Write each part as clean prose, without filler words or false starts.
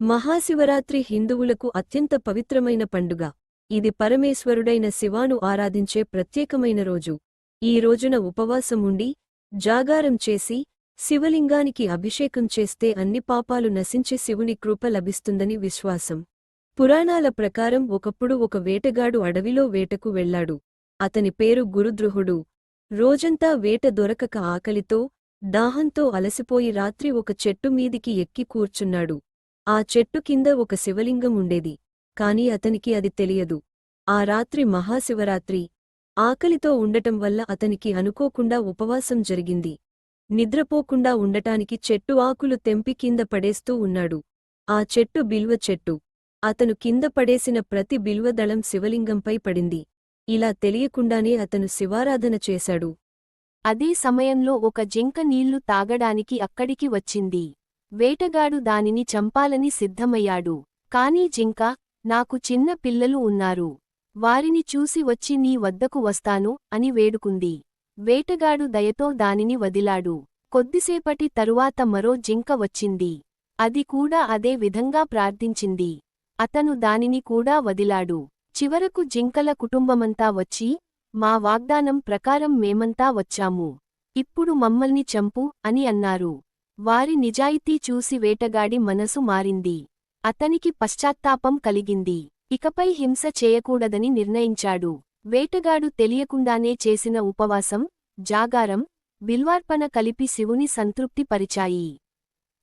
మహాశివరాత్రి హిందువులకు అత్యంత పవిత్రమైన పండుగ. ఇది పరమేశ్వరుడైన శివాను ఆరాధించే ప్రత్యేకమైన రోజు. ఈ రోజున ఉపవాసం ఉండి, జాగారం చేసి, శివలింగానికి అభిషేకం చేస్తే అన్ని పాపాలు నశించి శివుని కృప లభిస్తుందని విశ్వాసం. పురాణాల ప్రకారం ఒకప్పుడు ఒక వేటగాడు అడవిలో వేటకు వెళ్లాడు. అతని పేరు గురుద్రుహుడు. రోజంతా వేట దొరకక ఆకలితో, దాహంతో అలసిపోయి రాత్రి ఒక చెట్టు మీదికి ఎక్కి కూర్చున్నాడు. ఆ చెట్టు కింద ఒక శివలింగం ఉండేది. కాని అతనికి అది తెలియదు. ఆ రాత్రి మహాశివరాత్రి. ఆకలితో ఉండటం వల్ల అతనికి అనుకోకుండా ఉపవాసం జరిగింది. నిద్రపోకుండా ఉండటానికి చెట్టు ఆకులు తెంపి కింద పడేస్తూ ఉన్నాడు. ఆ చెట్టు బిల్వ చెట్టు. అతను కింద పడేసిన ప్రతి బిల్వదళం శివలింగంపై పడింది. ఇలా తెలియకుండానే అతను శివారాధన చేశాడు. అదే సమయంలో ఒక జింక నీళ్లు తాగడానికి అక్కడికి వచ్చింది. వేటగాడు దానిని చంపాలని సిద్ధమయ్యాడు. కానీ జింక, నాకు చిన్న పిల్లలు ఉన్నారు. వారిని చూసి వచ్చి నీ వద్దకు వస్తాను అని వేడుకుంది. వేటగాడు దయతో దానిని వదిలాడు. కొద్దిసేపటి తరువాత మరో జింక వచ్చింది. అది కూడా అదే విధంగా ప్రార్థించింది. అతను దానిని కూడా వదిలాడు. చివరకు జింకల కుటుంబమంతా వచ్చి, మా వాగ్దానం ప్రకారం మేమంతా వచ్చాము. ఇప్పుడు మమ్మల్ని చంపు అని అన్నారు. వారి నిజాయితీ చూసి వేటగాడి మనసు మారింది. అతనికి పశ్చాత్తాపం కలిగింది. ఇకపై హింస చేయకూడదని నిర్ణయించాడు. వేటగాడు తెలియకుండానే చేసిన ఉపవాసం, జాగారం, బిల్వార్పణ కలిపి శివుని సంతృప్తి పరిచాయి.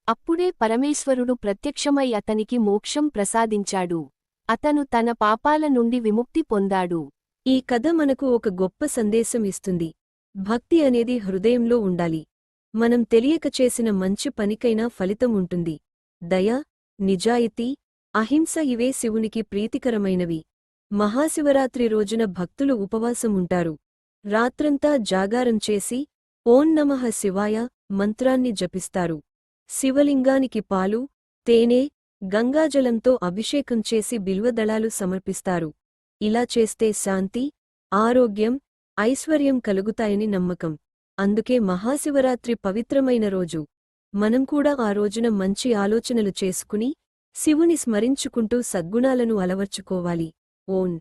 అప్పుడే పరమేశ్వరుడు ప్రత్యక్షమై అతనికి మోక్షం ప్రసాదించాడు. అతను తన పాపాల నుండి విముక్తి పొందాడు. ఈ కథ మనకు ఒక గొప్ప సందేశం ఇస్తుంది. భక్తి అనేది హృదయంలో ఉండాలి. మనం తెలియక చేసిన మంచి పనికైనా ఫలితం ఉంటుంది. దయ, నిజాయితీ, అహింస ఇవే శివునికి ప్రీతికరమైనవి. మహాశివరాత్రి రోజున భక్తులు ఉపవాసం ఉంటారు. రాత్రంతా జాగారం చేసి, ఓం నమః శివాయ మంత్రాన్ని జపిస్తారు. శివలింగానికి పాలు, తేనె, గంగాజలంతో అభిషేకం చేసి బిల్వదళాలు సమర్పిస్తారు. ఇలా చేస్తే శాంతి, ఆరోగ్యం, ఐశ్వర్యం కలుగుతాయని నమ్మకం. అందుకే మహాశివరాత్రి పవిత్రమైన రోజు. మనం కూడా ఆ రోజున మంచి ఆలోచనలు చేసుకుని, శివుని స్మరించుకుంటూ సద్గుణాలను అలవర్చుకోవాలి. ఓం